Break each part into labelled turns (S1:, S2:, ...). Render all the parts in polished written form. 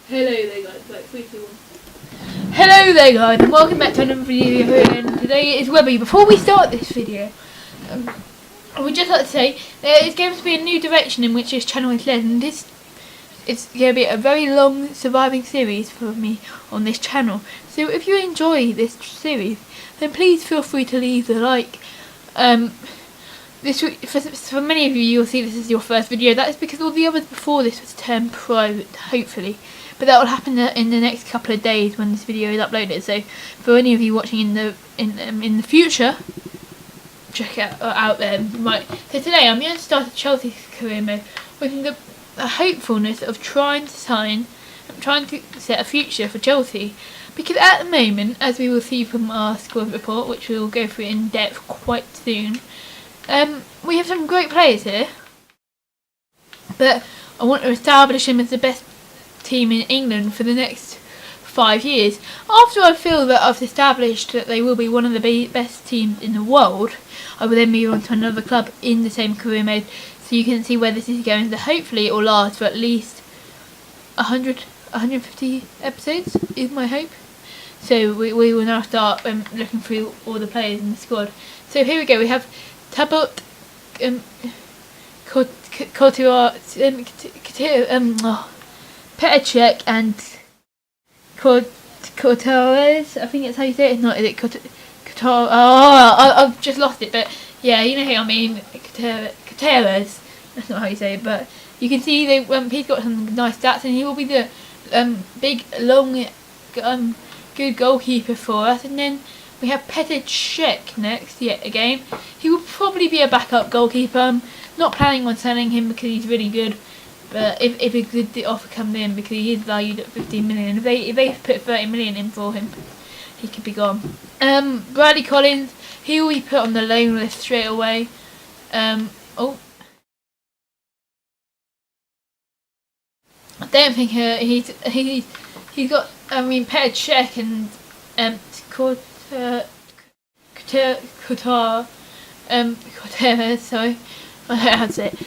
S1: Hello there guys, like 3, 2, 1. Hello there guys, and welcome back to another video, and today is Webby. Before we start this video, I would just like to say there is going to be a new direction in which this channel is led, and it's going to be a very long surviving series for me on this channel. So if you enjoy this series, then please feel free to leave the like. For many of you, you'll see this is your first video. That is because all the others before this was turned private, hopefully. But that will happen in the next couple of days when this video is uploaded. So for any of you watching in the future, check it out then. Right. So today I'm going to start a Chelsea career mode with the hopefulness of trying to set a future for Chelsea. Because at the moment, as we will see from our squad report, which we will go through in depth quite soon, we have some great players here, but I want to establish him as the best team in England for the next 5 years. After I feel that I've established that they will be one of the best teams in the world, I will then move on to another club in the same career mode, so you can see where this is going. So hopefully it will last for at least 150 episodes is my hope. So we will now start looking through all the players in the squad. So here we go, we have Tabot, Couture, Petr and Cortez. I think that's how you say it. Not is it Couture? I've just lost it. But yeah, you know who I mean. Cortez. That's not how you say it. But you can see he's got some nice stats, and he will be the big, long, good goalkeeper for us. And then we have Petr next, yet again. He will probably be a backup goalkeeper. I'm not planning on selling him because he's really good. But if a good offer comes in, because he is valued at 15 million, if they put 30 million in for him, he could be gone. Bradley Collins, he will be put on the loan list straight away. I don't think he's got. I mean, Petr and Cortez, sorry, I don't know how to say it.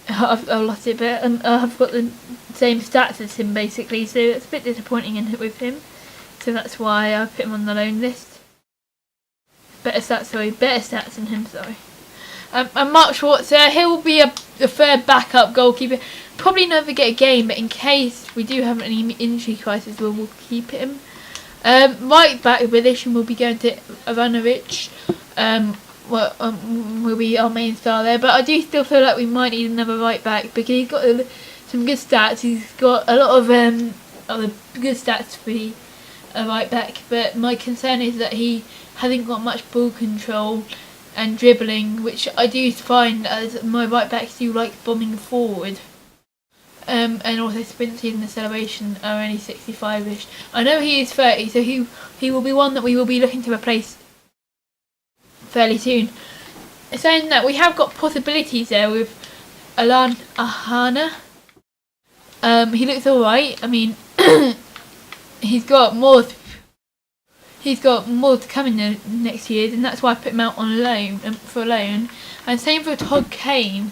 S1: I've lost it, but I've got the same stats as him basically, so it's a bit disappointing with him. So that's why I put him on the loan list. Better stats than him, sorry. And Mark Schwarzer, he'll be the third backup goalkeeper. Probably never get a game, but in case we do have any injury crisis, we'll keep him. Right back position will be going to Ivanovic. Will be our main star there, but I do still feel like we might need another right back because he's got some good stats. He's got a lot of good stats to be a right back, but my concern is that he hasn't got much ball control and dribbling, which I do find as my right backs do like bombing forward. And also sprint speed and acceleration are only 65ish. I know he is 30, so he will be one that we will be looking to replace fairly soon. Saying that, we have got possibilities there with Alan Ahana. He looks alright. I mean, he's got more to come in the next years, and that's why I put him out on loan for a loan. And same for Todd Kane.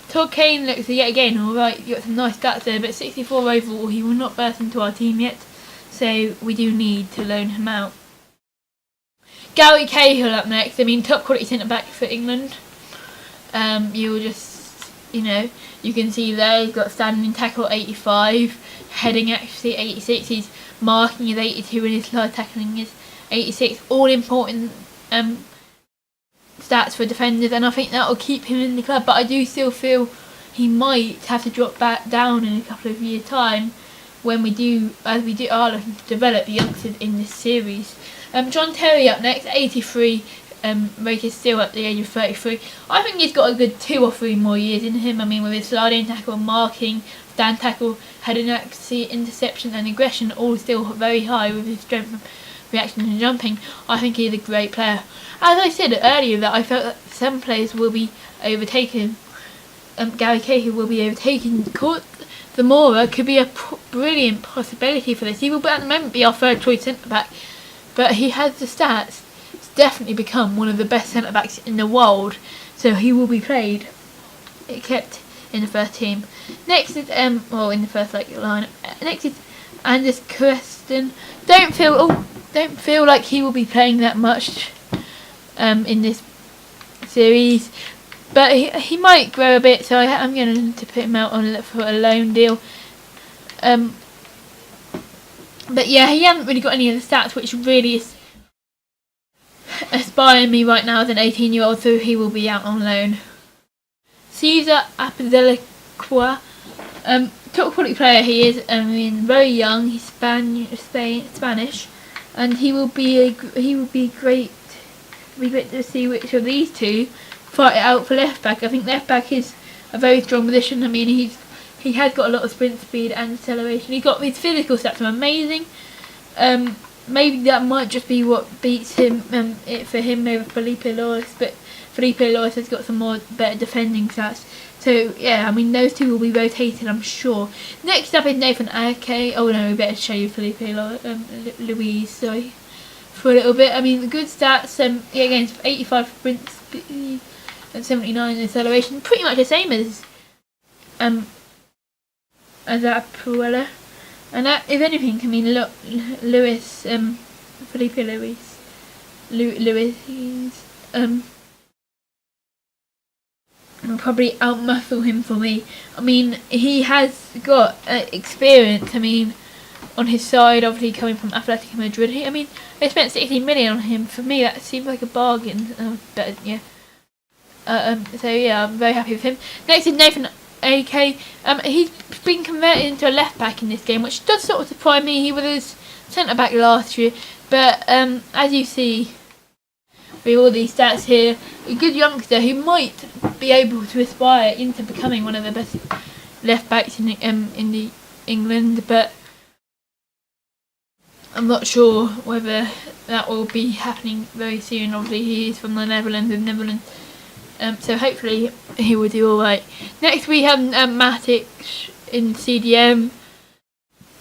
S1: Todd Kane looks yet again alright. He got some nice stats there, but 64 overall. He will not burst into our team yet, so we do need to loan him out. Gary Cahill up next. I mean, top quality centre back for England. You'll just, you can see there he's got standing tackle 85, heading accuracy 86. His marking is 82, and his slide tackling is 86. All important stats for defenders, and I think that will keep him in the club. But I do still feel he might have to drop back down in a couple of years' time when we are looking to develop the youngsters in this series. John Terry up next, 83, rated still at the age of 33. I think he's got a good 2 or 3 more years in him. I mean, with his sliding tackle, marking, stand tackle, heading accuracy, interception and aggression, all still very high with his strength, reaction and jumping. I think he's a great player. As I said earlier, that I felt that some players will be overtaken. Gary Cahill will be overtaken. Zamora could be a brilliant possibility for this. He will at the moment be our third choice centre back, but he has the stats to definitely become one of the best centre backs in the world. So he will be played, kept in the first team. Next is in the first line, Next is Anders Kirsten. Don't feel like he will be playing that much in this series, but he might grow a bit, so I'm going to put him out on for a loan deal. But yeah, he hasn't really got any of the stats which really is inspiring me right now as an 18-year-old, so he will be out on loan. Cesar Apizeliqua, top quality player he is. Very young. He's Spanish, and he will be great. It'll be great to see which of these two fight it out for left back. I think left back is a very strong position. I mean, he has got a lot of sprint speed and acceleration. He's got his physical stats are amazing. Maybe that might just be what beats him for him over Felipe Loris, but Felipe Loris has got some better defending stats. So yeah, I mean those two will be rotated, I'm sure. Next up is Nathan Ake. Oh no, we better show you Felipe Luis, sorry, for a little bit. I mean the good stats. Yeah, again, 85 sprint speed and 79 acceleration, pretty much the same as that Puella. And that, if anything, I mean, look, Felipe Luis, will probably outmuscle him for me. I mean, he has got experience. I mean, on his side, obviously coming from Athletic Madrid. I mean, they spent 16 million on him. For me, that seems like a bargain. But yeah. So yeah, I'm very happy with him. Next is Nathan Ake. He's been converted into a left back in this game, which does sort of surprise me. He was a centre back last year, but as you see with all these stats here, a good youngster who might be able to aspire into becoming one of the best left backs in England, but I'm not sure whether that will be happening very soon. Obviously, he is from the Netherlands. So hopefully he will do alright. Next we have Matic in CDM.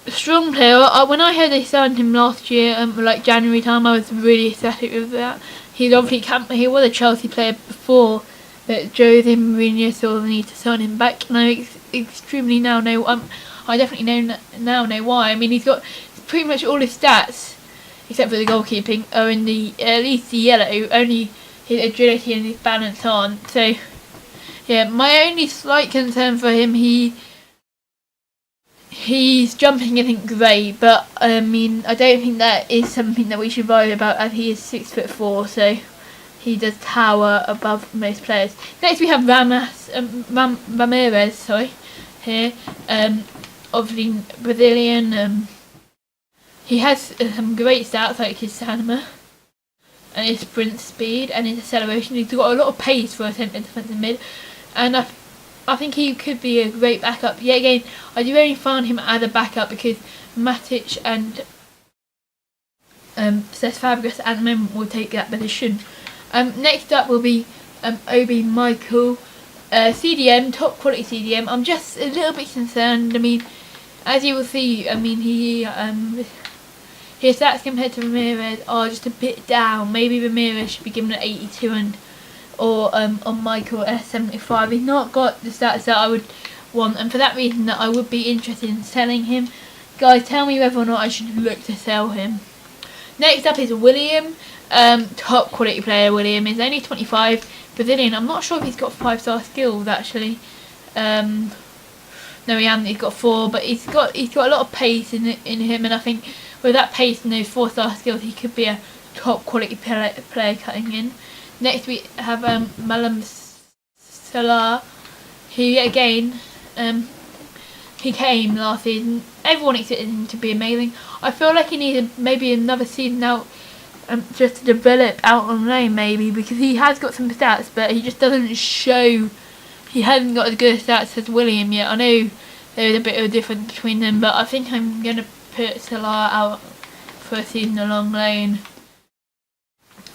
S1: Strong player. When I heard they signed him last year, like January time, I was really ecstatic with that. He was a Chelsea player before, but Jose Mourinho saw the need to sign him back, and I extremely now know. I definitely now know why. I mean, he's got pretty much all his stats, except for the goalkeeping, are in at least the yellow. Only his agility and his balance aren't. So yeah, my only slight concern for him, he's jumping isn't great, but I mean I don't think that is something that we should worry about, as he is 6'4", so he does tower above most players. Next we have Ramirez, here, obviously Brazilian. He has some great stats like his stamina and his sprint speed and his acceleration. He's got a lot of pace for a centre defensive mid, and I think he could be a great backup. Yet again, I do only find him as a backup because Matic and Cesc Fabregas at the moment will take that position. Next up will be Obi Michael, CDM, top quality CDM. I'm just a little bit concerned. I mean, as you will see, I mean his stats compared to Ramirez are just a bit down. Maybe Ramirez should be given an 82 or on Michael a 75. He's not got the stats that I would want, and for that reason that I would be interested in selling him. Guys, tell me whether or not I should look to sell him. Next up is William, top quality player. William is only 25, Brazilian. I'm not sure if he's got 5-star skills actually. No, he hasn't. He's got 4, but he's got a lot of pace in him, and I think with that pace and those 4-star skills, he could be a top quality player cutting in. Next we have Malam Salah, who again he came last season. Everyone expected him to be amazing. I feel like he needed maybe another season out just to develop out on loan maybe, because he has got some stats, but he just doesn't show. He hasn't got as good stats as William yet. I know there's a bit of a difference between them, but I think I'm going to put Salah out for a season along loan.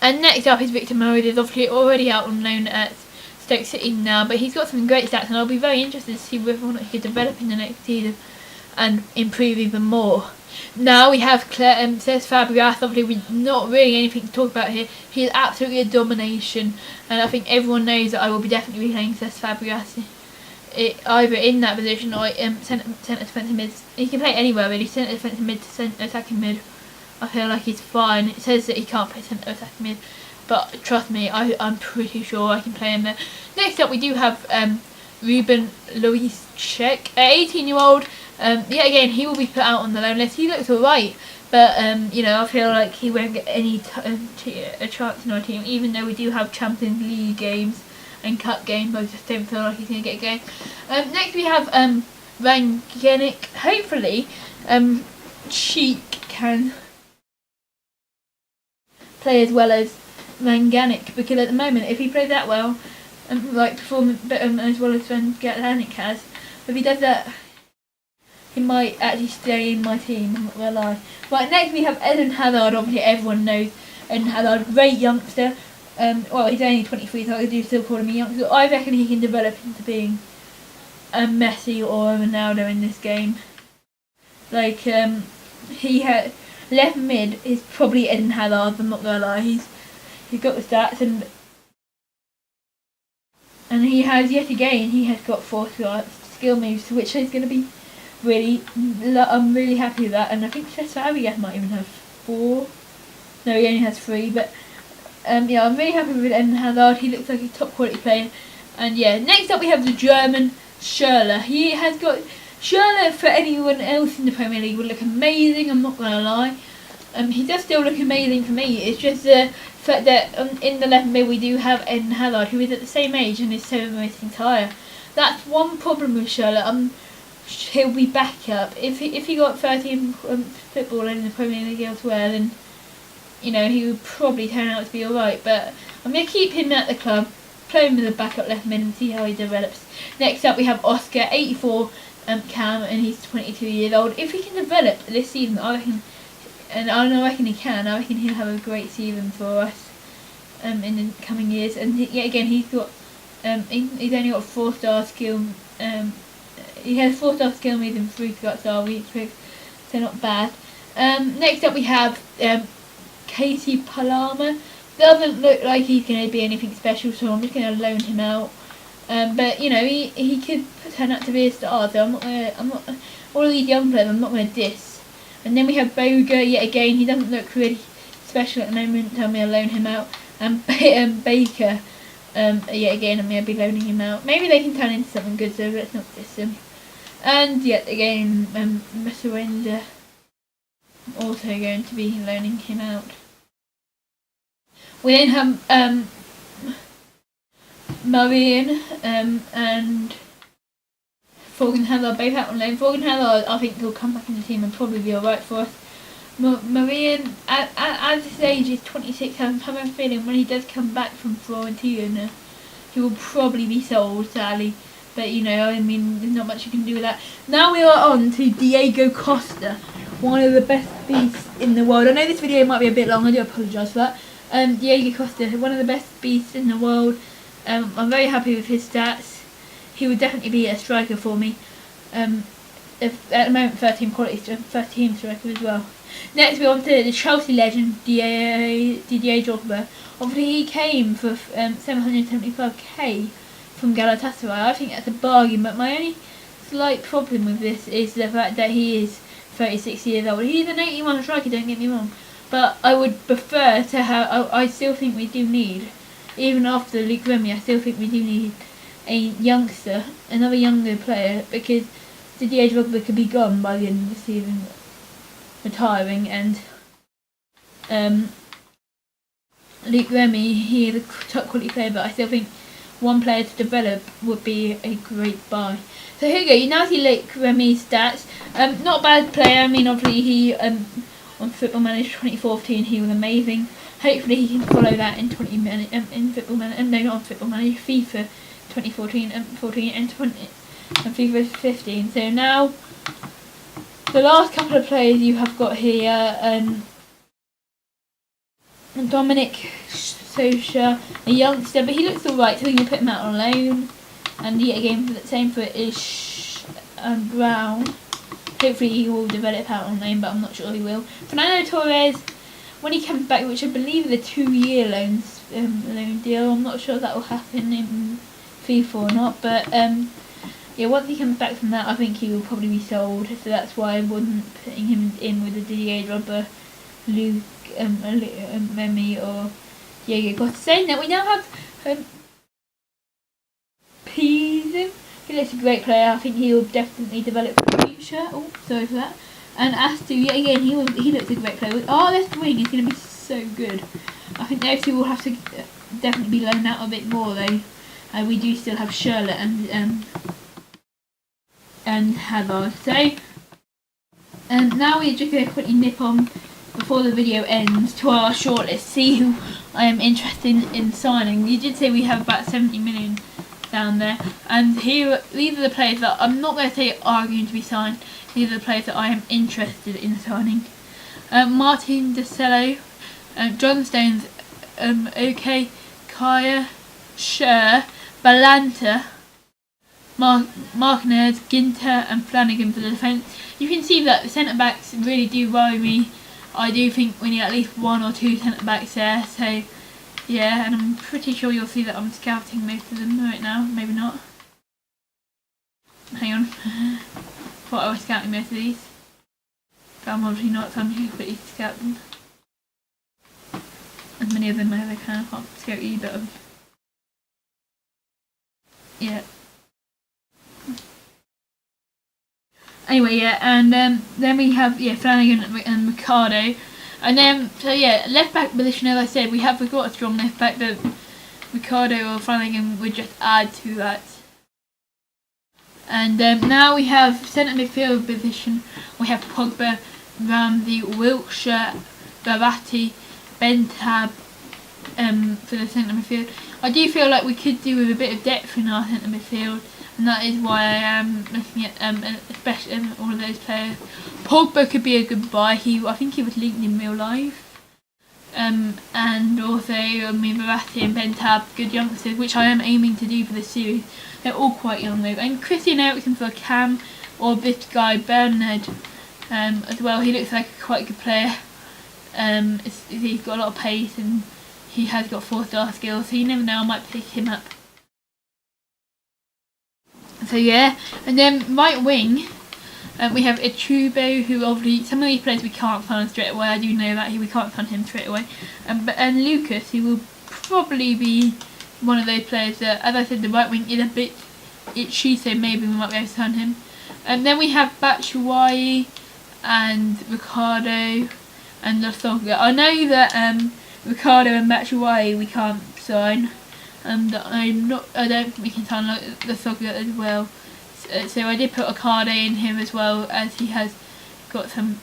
S1: And next up is Victor Moses. Is obviously already out on loan at Stoke City now, but he's got some great stats, and I'll be very interested to see whether or not he can develop in the next season and improve even more. Now we have Cesc Fabregas. Obviously, we're not really anything to talk about here. He is absolutely a domination, and I think everyone knows that I will be definitely playing Cesc Fabregas either in that position or centre defensive mid. He can play anywhere really, centre defensive mid to centre attacking mid. I feel like he's fine. It says that he can't play centre attacking mid, but trust me, I'm pretty sure I can play him there. Next up we do have Ruben Luis-Check, an 18-year-old. Yeah, again, he will be put out on the loan list. He looks alright, but you know, I feel like he won't get any a chance in our team, even though we do have Champions League games and cup games. I just don't feel like he's going to get a game. Next we have Rangnick. Hopefully, Cheek can play as well as Rangnick, because at the moment, if he plays that well, like perform as well as Rangnick has, if he does that, he might actually stay in my team, I'm not gonna lie. Right, next we have Eden Hazard. Obviously everyone knows Eden Hazard, great youngster. Well, he's only 23, so I do still call him a youngster. I reckon he can develop into being a Messi or a Ronaldo in this game. Like, he had left mid is probably Eden Hazard, I'm not gonna lie. He's got the stats, and he has, yet again, he has got 4 skill moves, which is going to be really, I'm really happy with that. And I think Fabregas might even have 4. No, he only has 3, but yeah, I'm really happy with Eden Hazard. He looks like a top quality player. And yeah, next up we have the German Schürrle. He has got, Schürrle for anyone else in the Premier League would look amazing, I'm not going to lie. He does still look amazing for me. It's just the fact that in the left mid we do have Eden Hazard, who is at the same age and is so amazing higher. That's one problem with Schürrle. He'll be back up. If he got 13 football in the Premier League elsewhere, then you know he would probably turn out to be alright. But I'm going to keep him at the club, play him as a backup left mid and see how he develops. Next up we have Oscar, 84 cam, and he's 22 years old. If he can develop this season, I reckon. And I reckon he can. I reckon he'll have a great season for us in the coming years. And yeah, again, he's got he's only got 4-star skill. He has 4-star skill moves and 3-star weak tricks, so not bad. Next up we have Casey Palama. Doesn't look like he's going to be anything special, so I'm just going to loan him out. But you know, he could turn out to be a star. So I'm not. All of these young players, I'm not going to diss. And then we have Boga, yet again, he doesn't look really special at the moment, so I'm going to loan him out. And Baker, yet again, I'm going to be loaning him out. Maybe they can turn into something good, so let's not diss him. And yet again, Messerenda, also going to be loaning him out. We then have Marian and Thorgan Hazard both out on loan. Thorgan Hazard, I think, will come back in the team and probably be alright for us. Marian, at this age, is 26. I have a feeling when he does come back from Fiorentina, he will probably be sold, sadly. But you know, I mean, there's not much you can do with that. Now we are on to Diego Costa, one of the best beasts in the world. I know this video might be a bit long, I do apologise for that. Diego Costa, one of the best beasts in the world. I'm very happy with his stats. He would definitely be a striker for me. If, at the moment, 13 striker as well. Next, we're on to the Chelsea legend, Didier Drogba. Obviously, he came for 775k from Galatasaray. I think that's a bargain, but my only slight problem with this is the fact that he is 36 years old. He's an 81 striker, don't get me wrong, but I would prefer to have. I still think we do need, even after Luke Remy, I still think we do need a youngster, another younger player, because Didier Drogba could be gone by the end of the season, retiring, and Luke Remy, he is a top quality player, but I still think one player to develop would be a great buy. So here you go, you now see Luke Remy's stats. Not a bad player. I mean, obviously he on Football Manager 2014 he was amazing. Hopefully he can follow that in in Football Manager, no, not on Football Manager, FIFA 2014 and 14 and FIFA 15. So now the last couple of players you have got here, Dominic Socha, a youngster, but he looks alright, so we can put him out on loan. And yet again, for the same for Ish Brown. Hopefully he will develop out on loan, but I'm not sure he will. Fernando Torres, when he comes back, which I believe is a 2-year loan deal, I'm not sure that will happen in FIFA or not, but yeah, once he comes back from that, I think he will probably be sold. So that's why I wasn't putting him in with the Didier Drogba, Luke, Remy or Diego Costa. Saying that, we now have Pizzo. He looks a great player. I think he will definitely develop for the future. Oh, sorry for that. And Astu, yet again, he looks a great player. Our left wing is going to be so good. I think those two will have to definitely be loaned out a bit more though. We do still have Charlotte and Hazard. So now we're just going to quickly nip on before the video ends to our shortlist. See who I am interested in signing. You did say we have about 70 million down there, and here these are the players that I'm not going to say are going to be signed. These are the players that I am interested in signing. Martin Desello, John Stones, OK, Kaya, Scher, Balanta, Martinez, Ginter and Flanagan for the defence. You can see that the centre-backs really do worry me. I do think we need at least 1 or 2 centre-backs there, so yeah, and I'm pretty sure you'll see that I'm scouting most of them right now, maybe not. Hang on. Thought I was scouting most of these. But I'm obviously not, so I'm just quickly to scout them. As many of them as I can. I can't scout you, but yeah. Anyway, yeah, and then we have Flanagan and Ricardo. And then, so yeah, left back position, as I said, we have got a strong left back, but Ricardo or Flanagan would just add to that. And now we have centre midfield position. We have Pogba, Ramsey, Wilshere, Verratti, Bentab for the centre midfield. I do feel like we could do with a bit of depth in our centre midfield, and that is why I am looking at especially all of those players. Pogba could be a good buy. I think he was linked in real life. And also, Verratti and Bentab, good youngsters, which I am aiming to do for this series. They're all quite young though. And Christian Eriksen for a Cam, or this guy Bernard as well. He looks like quite a good player. He's got a lot of pace and he has got 4-star skills, so you never know, I might pick him up. So yeah, and then right wing, we have Echubo, who obviously, some of these players we can't find straight away. I do know that we can't find him straight away. And Lucas, who will probably be one of those players that, as I said, the right wing is a bit itchy, so maybe we might be able to sign him. And then we have Batshuayi and Ricardo and Lasogga. I know that Ricardo and Batshuayi we can't sign. I don't think we can sign Lasogga as well. So I did put Ricardo in him as well, as he has got some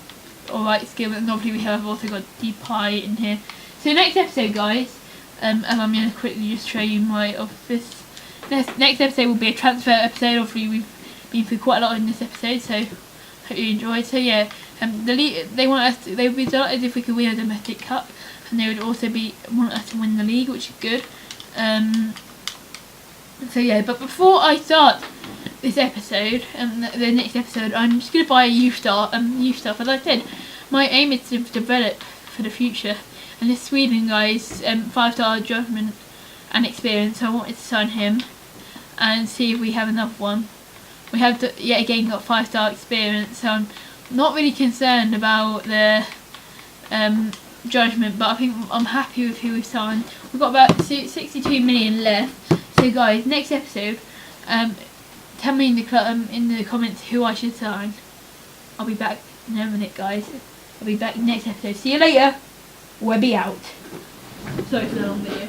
S1: alright skill, and obviously we have also got Depay in here. So next episode, guys, and I'm going to quickly just show you my office. Next episode will be a transfer episode. Obviously we've been through quite a lot in this episode, so hope you enjoyed. So yeah, the league, they would be delighted if we could win a domestic cup, and they would also want us to win the league, which is good. So yeah, but before I start this episode and the next episode, I'm just going to buy a youth stuff. As I said, my aim is to develop for the future, and this Sweden guy's 5-star judgment and experience, so I wanted to sign him and see if we have another one. We have yet again got 5-star experience, so I'm not really concerned about the judgment, but I think I'm happy with who we've signed. We've got about 62 million left. So guys, next episode, tell me in the comments who I should sign. I'll be back in a minute, guys. I'll be back next episode. See you later. Webby out. Sorry for the long video.